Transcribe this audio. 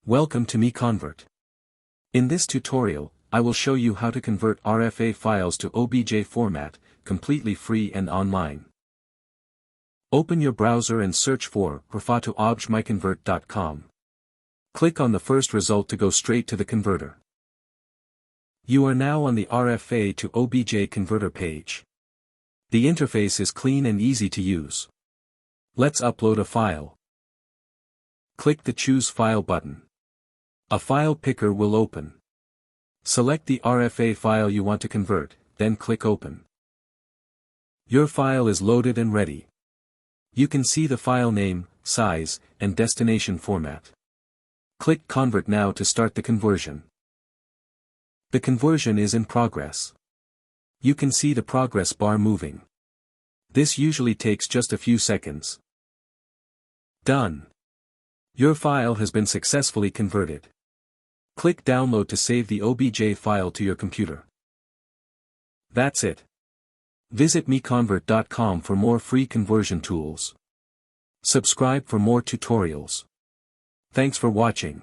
Welcome to MiConvert. In this tutorial, I will show you how to convert RFA files to OBJ format, completely free and online. Open your browser and search for RFA to OBJ MiConvert.com. Click on the first result to go straight to the converter. You are now on the RFA to OBJ converter page. The interface is clean and easy to use. Let's upload a file. Click the Choose File button. A file picker will open. Select the RFA file you want to convert, then click Open. Your file is loaded and ready. You can see the file name, size, and destination format. Click Convert now to start the conversion. The conversion is in progress. You can see the progress bar moving. This usually takes just a few seconds. Done. Your file has been successfully converted. Click Download to save the OBJ file to your computer. That's it. Visit MiConvert.com for more free conversion tools. Subscribe for more tutorials. Thanks for watching.